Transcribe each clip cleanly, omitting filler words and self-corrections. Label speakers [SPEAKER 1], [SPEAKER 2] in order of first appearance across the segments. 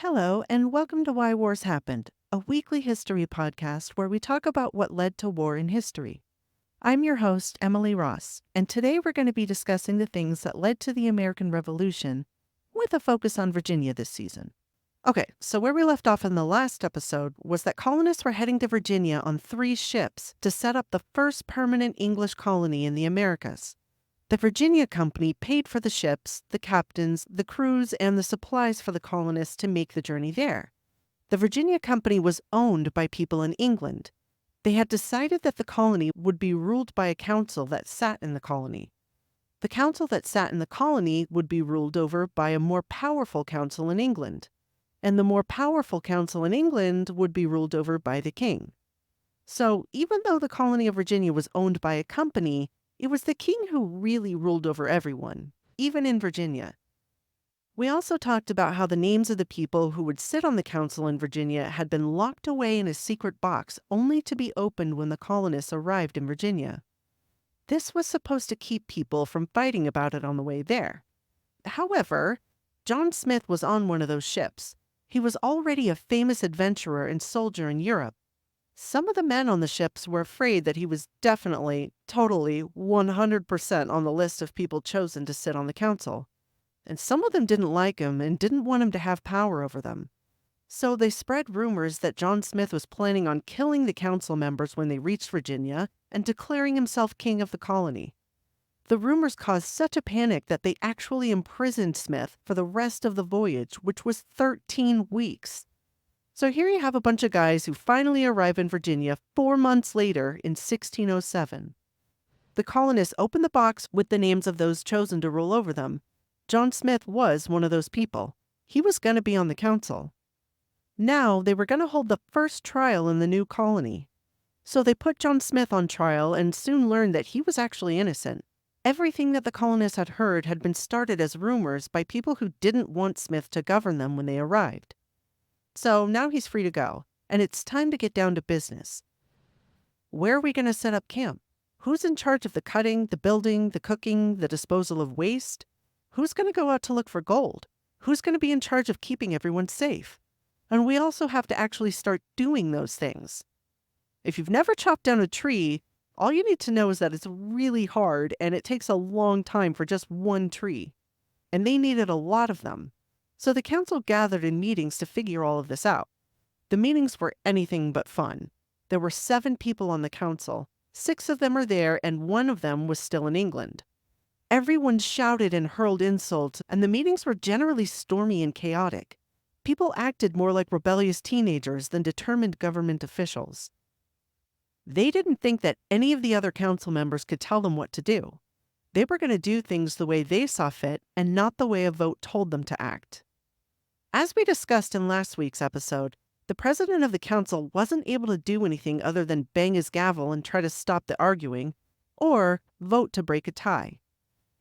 [SPEAKER 1] Hello, and welcome to Why Wars Happened, a weekly history podcast where we talk about what led to war in history. I'm your host, Emily Ross, and today we're going to be discussing the things that led to the American Revolution, with a focus on Virginia this season. Okay, so where we left off in the last episode was that colonists were heading to Virginia on 3 ships to set up the first permanent English colony in the Americas. The Virginia Company paid for the ships, the captains, the crews, and the supplies for the colonists to make the journey there. The Virginia Company was owned by people in England. They had decided that the colony would be ruled by a council that sat in the colony. The council that sat in the colony would be ruled over by a more powerful council in England. And the more powerful council in England would be ruled over by the king. So even though the colony of Virginia was owned by a company, it was the king who really ruled over everyone, even in Virginia. We also talked about how the names of the people who would sit on the council in Virginia had been locked away in a secret box only to be opened when the colonists arrived in Virginia. This was supposed to keep people from fighting about it on the way there. However, John Smith was on one of those ships. He was already a famous adventurer and soldier in Europe. Some of the men on the ships were afraid that he was definitely, totally, 100% on the list of people chosen to sit on the council. And some of them didn't like him and didn't want him to have power over them. So they spread rumors that John Smith was planning on killing the council members when they reached Virginia and declaring himself king of the colony. The rumors caused such a panic that they actually imprisoned Smith for the rest of the voyage, which was 13 weeks. So here you have a bunch of guys who finally arrive in Virginia 4 months later in 1607. The colonists opened the box with the names of those chosen to rule over them. John Smith was one of those people. He was going to be on the council. Now they were going to hold the first trial in the new colony. So they put John Smith on trial and soon learned that he was actually innocent. Everything that the colonists had heard had been started as rumors by people who didn't want Smith to govern them when they arrived. So now he's free to go, and it's time to get down to business. Where are we going to set up camp? Who's in charge of the cutting, the building, the cooking, the disposal of waste? Who's going to go out to look for gold? Who's going to be in charge of keeping everyone safe? And we also have to actually start doing those things. If you've never chopped down a tree, all you need to know is that it's really hard and it takes a long time for just one tree. And they needed a lot of them. So the council gathered in meetings to figure all of this out. The meetings were anything but fun. There were 7 people on the council. 6 of them are there, and 1 of them was still in England. Everyone shouted and hurled insults, and the meetings were generally stormy and chaotic. People acted more like rebellious teenagers than determined government officials. They didn't think that any of the other council members could tell them what to do. They were going to do things the way they saw fit and not the way a vote told them to act. As we discussed in last week's episode, the president of the council wasn't able to do anything other than bang his gavel and try to stop the arguing, or vote to break a tie.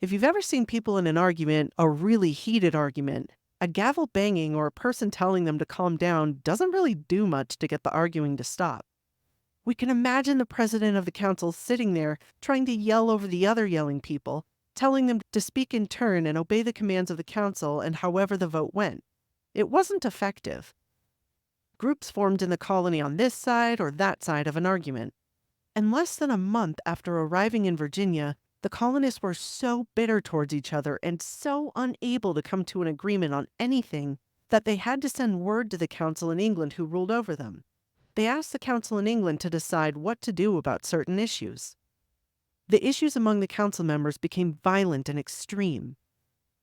[SPEAKER 1] If you've ever seen people in an argument, a really heated argument, a gavel banging or a person telling them to calm down doesn't really do much to get the arguing to stop. We can imagine the president of the council sitting there trying to yell over the other yelling people, telling them to speak in turn and obey the commands of the council and however the vote went. It wasn't effective. Groups formed in the colony on this side or that side of an argument. And less than a month after arriving in Virginia, the colonists were so bitter towards each other and so unable to come to an agreement on anything that they had to send word to the council in England who ruled over them. They asked the council in England to decide what to do about certain issues. The issues among the council members became violent and extreme.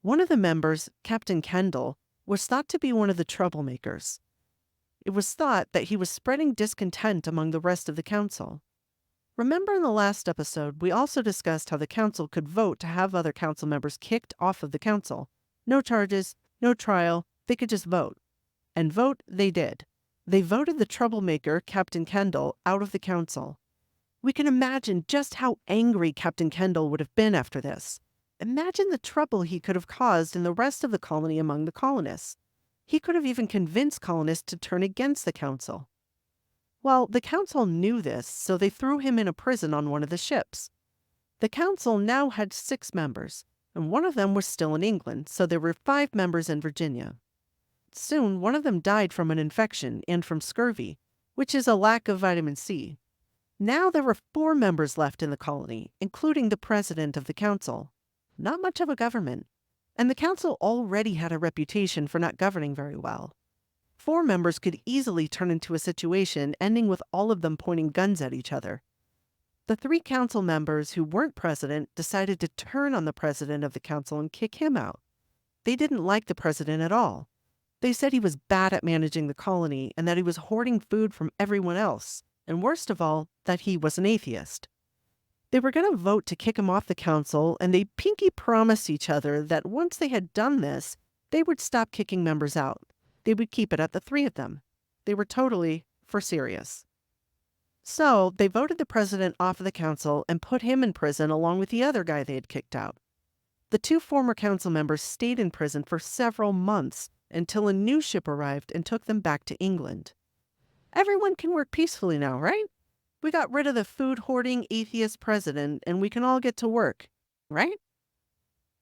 [SPEAKER 1] One of the members, Captain Kendall, was thought to be one of the troublemakers. It was thought that he was spreading discontent among the rest of the council. Remember in the last episode, we also discussed how the council could vote to have other council members kicked off of the council. No charges, no trial, they could just vote. And vote they did. They voted the troublemaker, Captain Kendall, out of the council. We can imagine just how angry Captain Kendall would have been after this. Imagine the trouble he could have caused in the rest of the colony among the colonists. He could have even convinced colonists to turn against the council. Well, the council knew this, so they threw him in a prison on one of the ships. The council now had 6 members, and one of them was still in England, so there were 5 members in Virginia. Soon, one of them died from an infection and from scurvy, which is a lack of vitamin C. Now there were 4 members left in the colony, including the president of the council. Not much of a government. And the council already had a reputation for not governing very well. 4 members could easily turn into a situation ending with all of them pointing guns at each other. The 3 council members who weren't president decided to turn on the president of the council and kick him out. They didn't like the president at all. They said he was bad at managing the colony and that he was hoarding food from everyone else, and worst of all, that he was an atheist. They were going to vote to kick him off the council, and they pinky promised each other that once they had done this, they would stop kicking members out. They would keep it at the 3 of them. They were totally for serious. So they voted the president off of the council and put him in prison along with the other guy they had kicked out. The 2 former council members stayed in prison for several months until a new ship arrived and took them back to England. Everyone can work peacefully now, right? We got rid of the food-hoarding atheist president and we can all get to work, right?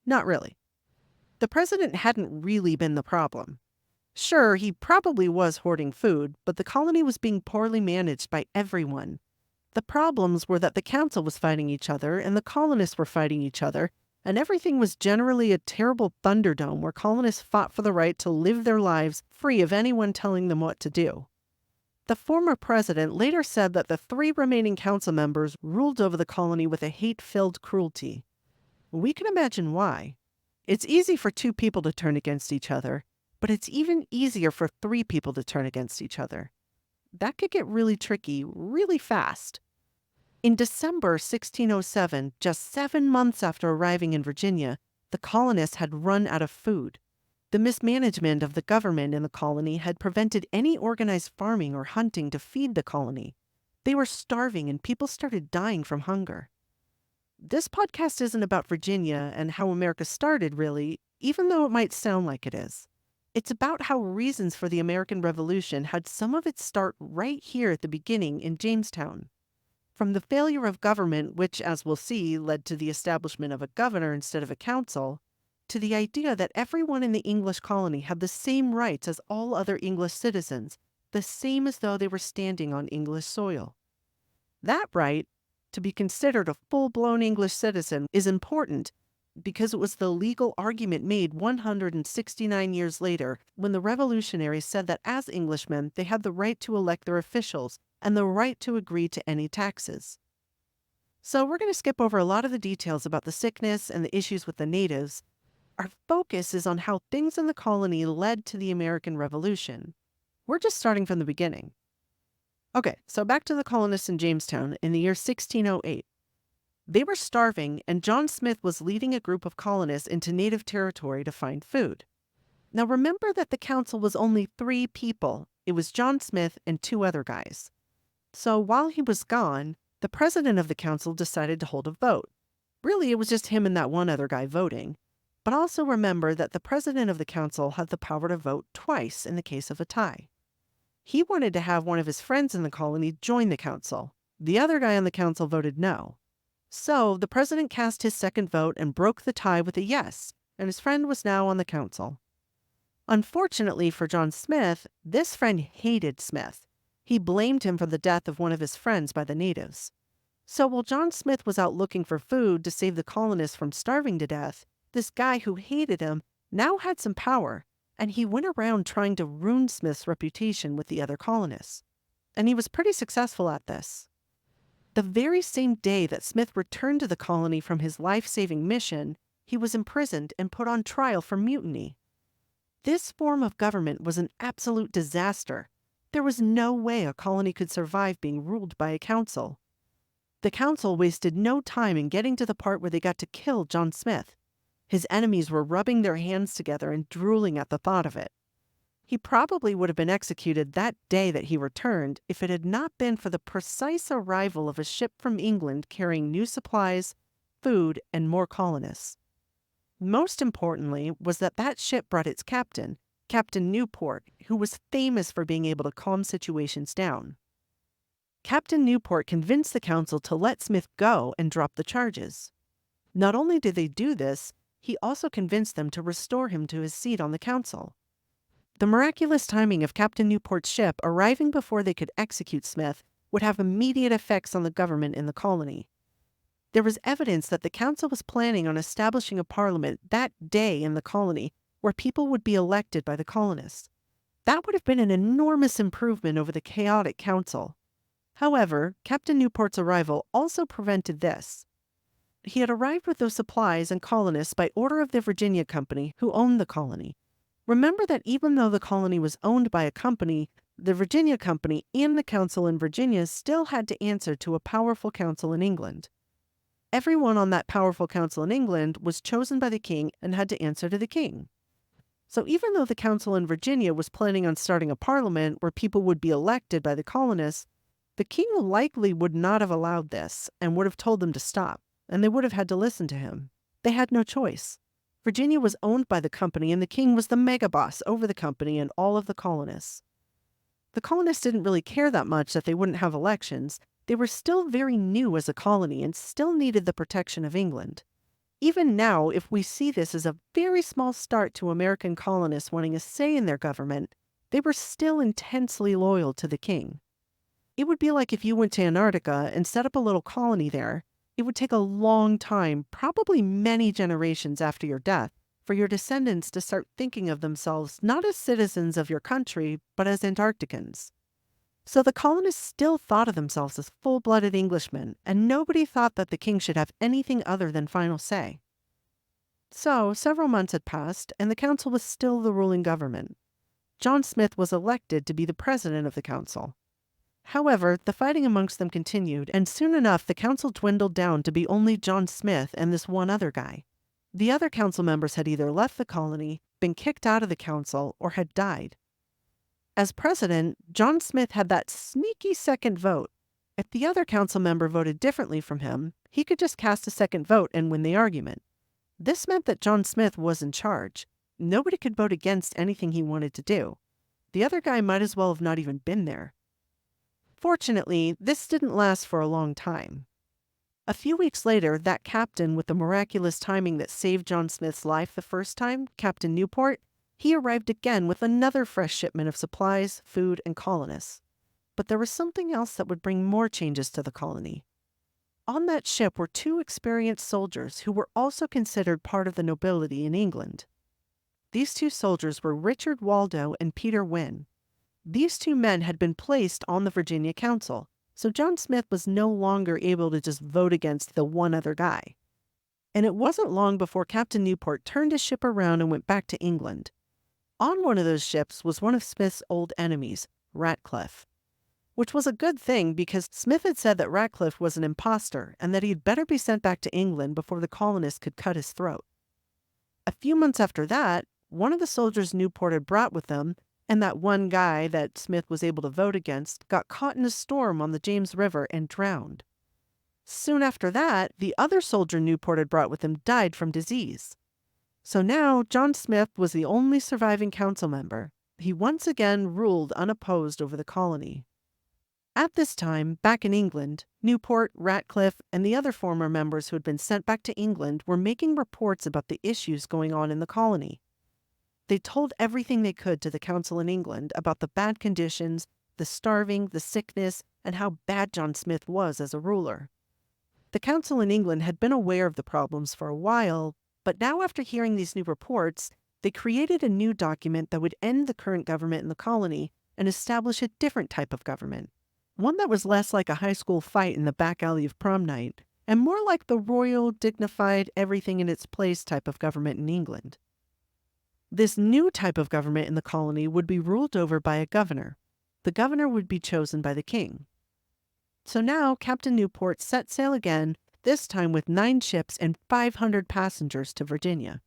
[SPEAKER 1] Not really. The president hadn't really been the problem. Sure, he probably was hoarding food, but the colony was being poorly managed by everyone. The problems were that the council was fighting each other and the colonists were fighting each other, and everything was generally a terrible thunderdome where colonists fought for the right to live their lives free of anyone telling them what to do. The former president later said that the 3 remaining council members ruled over the colony with a hate-filled cruelty. We can imagine why. It's easy for 2 people to turn against each other, but it's even easier for 3 people to turn against each other. That could get really tricky really fast. In December 1607, just 7 months after arriving in Virginia, the colonists had run out of food. The mismanagement of the government in the colony had prevented any organized farming or hunting to feed the colony. They were starving and people started dying from hunger. This podcast isn't about Virginia and how America started, really, even though it might sound like it is. It's about how reasons for the American Revolution had some of its start right here at the beginning in Jamestown. From the failure of government, which, as we'll see, led to the establishment of a governor instead of a council, to the idea that everyone in the English colony had the same rights as all other English citizens, the same as though they were standing on English soil. That right, to be considered a full-blown English citizen, is important because it was the legal argument made 169 years later when the revolutionaries said that as Englishmen they had the right to elect their officials and the right to agree to any taxes. So we're going to skip over a lot of the details about the sickness and the issues with the natives. Our focus is on how things in the colony led to the American Revolution. We're just starting from the beginning. Okay, so back to the colonists in Jamestown in the year 1608. They were starving, and John Smith was leading a group of colonists into native territory to find food. Now remember that the council was only 3 people. It was John Smith and 2 other guys. So while he was gone, the president of the council decided to hold a vote. Really, it was just him and that one other guy voting. But also remember that the president of the council had the power to vote twice in the case of a tie. He wanted to have one of his friends in the colony join the council. The other guy on the council voted no. So the president cast his second vote and broke the tie with a yes, and his friend was now on the council. Unfortunately for John Smith, this friend hated Smith. He blamed him for the death of one of his friends by the natives. So while John Smith was out looking for food to save the colonists from starving to death, this guy who hated him now had some power, and he went around trying to ruin Smith's reputation with the other colonists. And he was pretty successful at this. The very same day that Smith returned to the colony from his life-saving mission, he was imprisoned and put on trial for mutiny. This form of government was an absolute disaster. There was no way a colony could survive being ruled by a council. The council wasted no time in getting to the part where they got to kill John Smith. His enemies were rubbing their hands together and drooling at the thought of it. He probably would have been executed that day that he returned if it had not been for the precise arrival of a ship from England carrying new supplies, food, and more colonists. Most importantly was that that ship brought its captain, Captain Newport, who was famous for being able to calm situations down. Captain Newport convinced the council to let Smith go and drop the charges. Not only did they do this, he also convinced them to restore him to his seat on the council. The miraculous timing of Captain Newport's ship arriving before they could execute Smith would have immediate effects on the government in the colony. There was evidence that the council was planning on establishing a parliament that day in the colony where people would be elected by the colonists. That would have been an enormous improvement over the chaotic council. However, Captain Newport's arrival also prevented this. He had arrived with those supplies and colonists by order of the Virginia Company, who owned the colony. Remember that even though the colony was owned by a company, the Virginia Company and the council in Virginia still had to answer to a powerful council in England. Everyone on that powerful council in England was chosen by the king and had to answer to the king. So even though the council in Virginia was planning on starting a parliament where people would be elected by the colonists, the king likely would not have allowed this and would have told them to stop, and they would have had to listen to him. They had no choice. Virginia was owned by the company, and the king was the mega boss over the company and all of the colonists. The colonists didn't really care that much that they wouldn't have elections. They were still very new as a colony and still needed the protection of England. Even now, if we see this as a very small start to American colonists wanting a say in their government, they were still intensely loyal to the king. It would be like if you went to Antarctica and set up a little colony there. It would take a long time, probably many generations after your death, for your descendants to start thinking of themselves not as citizens of your country, but as Antarcticans. So the colonists still thought of themselves as full-blooded Englishmen, and nobody thought that the king should have anything other than final say. So several months had passed, and the council was still the ruling government. John Smith was elected to be the president of the council. However, the fighting amongst them continued, and soon enough the council dwindled down to be only John Smith and this one other guy. The other council members had either left the colony, been kicked out of the council, or had died. As president, John Smith had that sneaky second vote. If the other council member voted differently from him, he could just cast a second vote and win the argument. This meant that John Smith was in charge. Nobody could vote against anything he wanted to do. The other guy might as well have not even been there. Fortunately, this didn't last for a long time. A few weeks later, that captain with the miraculous timing that saved John Smith's life the first time, Captain Newport, he arrived again with another fresh shipment of supplies, food, and colonists. But there was something else that would bring more changes to the colony. On that ship were two experienced soldiers who were also considered part of the nobility in England. These two soldiers were Richard Waldo and Peter Wynne. These two men had been placed on the Virginia Council, so John Smith was no longer able to just vote against the one other guy. And it wasn't long before Captain Newport turned his ship around and went back to England. On one of those ships was one of Smith's old enemies, Ratcliffe, which was a good thing because Smith had said that Ratcliffe was an imposter and that he'd better be sent back to England before the colonists could cut his throat. A few months after that, one of the soldiers Newport had brought with them, and that one guy that Smith was able to vote against, got caught in a storm on the James River and drowned. Soon after that, the other soldier Newport had brought with him died from disease. So now John Smith was the only surviving council member. He once again ruled unopposed over the colony. At this time, back in England, Newport, Ratcliffe, and the other former members who had been sent back to England were making reports about the issues going on in the colony. They told everything they could to the council in England about the bad conditions, the starving, the sickness, and how bad John Smith was as a ruler. The council in England had been aware of the problems for a while, but now after hearing these new reports, they created a new document that would end the current government in the colony and establish a different type of government. One that was less like a high school fight in the back alley of prom night, and more like the royal, dignified, everything in its place type of government in England. This new type of government in the colony would be ruled over by a governor. The governor would be chosen by the king. So now Captain Newport set sail again, this time with 9 ships and 500 passengers to Virginia.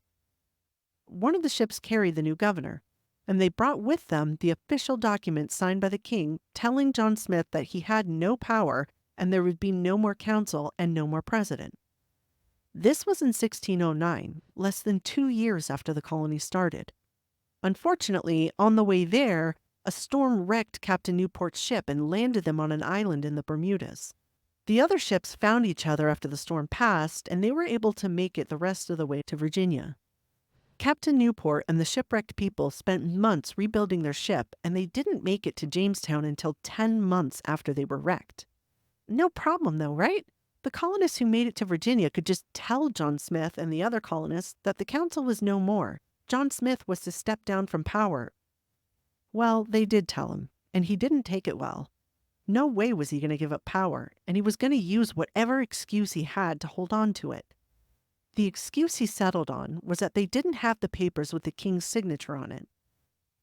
[SPEAKER 1] One of the ships carried the new governor, and they brought with them the official document signed by the king telling John Smith that he had no power and there would be no more council and no more president. This was in 1609, less than 2 years after the colony started. Unfortunately, on the way there, a storm wrecked Captain Newport's ship and landed them on an island in the Bermudas. The other ships found each other after the storm passed, and they were able to make it the rest of the way to Virginia. Captain Newport and the shipwrecked people spent months rebuilding their ship, and they didn't make it to Jamestown until 10 months after they were wrecked. No problem, though, right? The colonists who made it to Virginia could just tell John Smith and the other colonists that the council was no more. John Smith was to step down from power. Well, they did tell him, and he didn't take it well. No way was he going to give up power, and he was going to use whatever excuse he had to hold on to it. The excuse he settled on was that they didn't have the papers with the king's signature on it.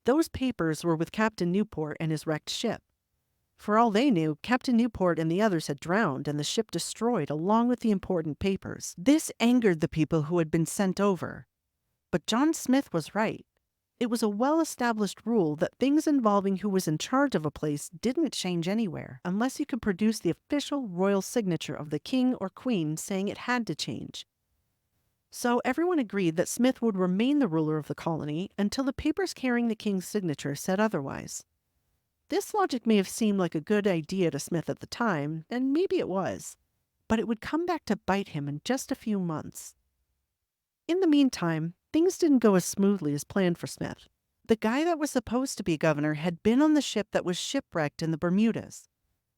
[SPEAKER 1] Those papers were with Captain Newport and his wrecked ship. For all they knew, Captain Newport and the others had drowned and the ship destroyed along with the important papers. This angered the people who had been sent over. But John Smith was right. It was a well-established rule that things involving who was in charge of a place didn't change anywhere unless you could produce the official royal signature of the king or queen saying it had to change. So everyone agreed that Smith would remain the ruler of the colony until the papers carrying the king's signature said otherwise. This logic may have seemed like a good idea to Smith at the time, and maybe it was, but it would come back to bite him in just a few months. In the meantime, things didn't go as smoothly as planned for Smith. The guy that was supposed to be governor had been on the ship that was shipwrecked in the Bermudas.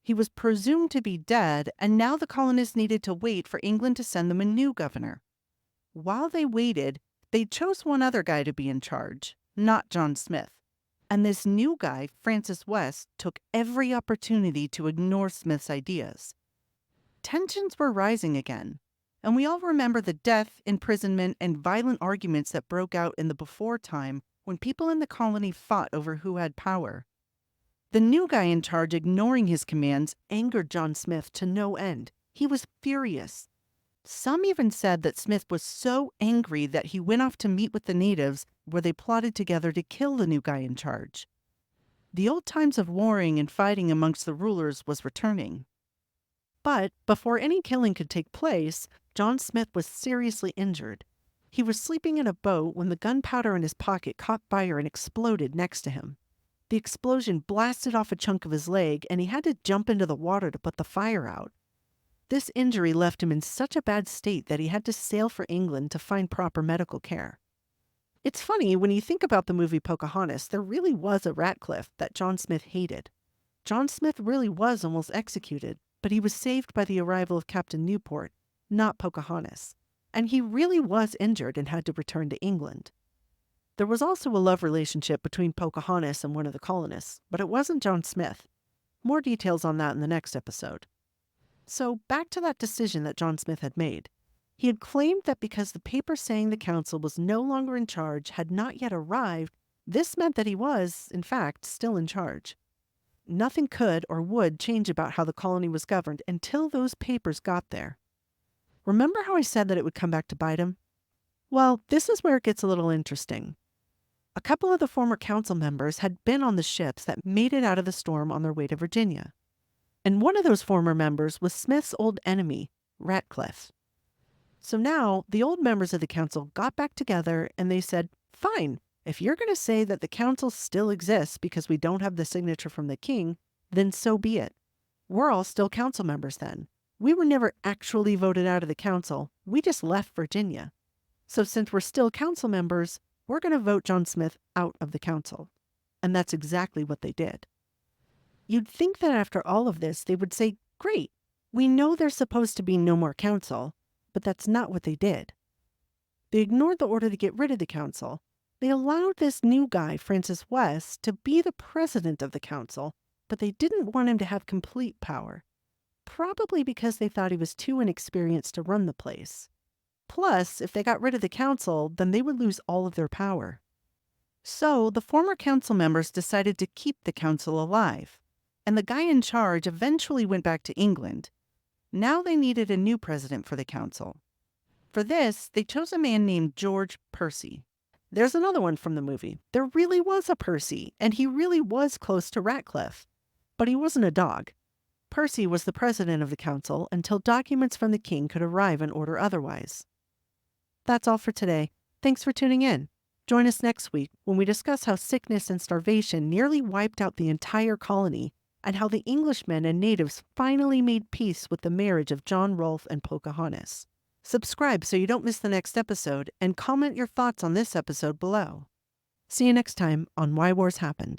[SPEAKER 1] He was presumed to be dead, and now the colonists needed to wait for England to send them a new governor. While they waited, they chose one other guy to be in charge, not John Smith. And this new guy, Francis West, took every opportunity to ignore Smith's ideas. Tensions were rising again, and we all remember the death, imprisonment, and violent arguments that broke out in the before time when people in the colony fought over who had power. The new guy in charge ignoring his commands angered John Smith to no end. He was furious. Some even said that Smith was so angry that he went off to meet with the natives where they plotted together to kill the new guy in charge. The old times of warring and fighting amongst the rulers was returning. But before any killing could take place, John Smith was seriously injured. He was sleeping in a boat when the gunpowder in his pocket caught fire and exploded next to him. The explosion blasted off a chunk of his leg, and he had to jump into the water to put the fire out. This injury left him in such a bad state that he had to sail for England to find proper medical care. It's funny, when you think about the movie Pocahontas, there really was a Ratcliffe that John Smith hated. John Smith really was almost executed, but he was saved by the arrival of Captain Newport, not Pocahontas. And he really was injured and had to return to England. There was also a love relationship between Pocahontas and one of the colonists, but it wasn't John Smith. More details on that in the next episode. So back to that decision that John Smith had made. He had claimed that because the paper saying the council was no longer in charge had not yet arrived, this meant that he was, in fact, still in charge. Nothing could or would change about how the colony was governed until those papers got there. Remember how I said that it would come back to bite him? Well, this is where it gets a little interesting. A couple of the former council members had been on the ships that made it out of the storm on their way to Virginia. And one of those former members was Smith's old enemy, Ratcliffe. So now the old members of the council got back together and they said, fine, if you're going to say that the council still exists because we don't have the signature from the king, then so be it. We're all still council members then. We were never actually voted out of the council. We just left Virginia. So since we're still council members, we're going to vote John Smith out of the council. And that's exactly what they did. You'd think that after all of this, they would say, great, we know there's supposed to be no more council, but that's not what they did. They ignored the order to get rid of the council. They allowed this new guy, Francis West, to be the president of the council, but they didn't want him to have complete power. Probably because they thought he was too inexperienced to run the place. Plus, if they got rid of the council, then they would lose all of their power. So the former council members decided to keep the council alive. And the guy in charge eventually went back to England. Now they needed a new president for the council. For this, they chose a man named George Percy. There's another one from the movie. There really was a Percy, and he really was close to Ratcliffe. But he wasn't a dog. Percy was the president of the council until documents from the king could arrive and order otherwise. That's all for today. Thanks for tuning in. Join us next week when we discuss how sickness and starvation nearly wiped out the entire colony, and how the Englishmen and natives finally made peace with the marriage of John Rolfe and Pocahontas. Subscribe so you don't miss the next episode, and comment your thoughts on this episode below. See you next time on Why Wars Happened.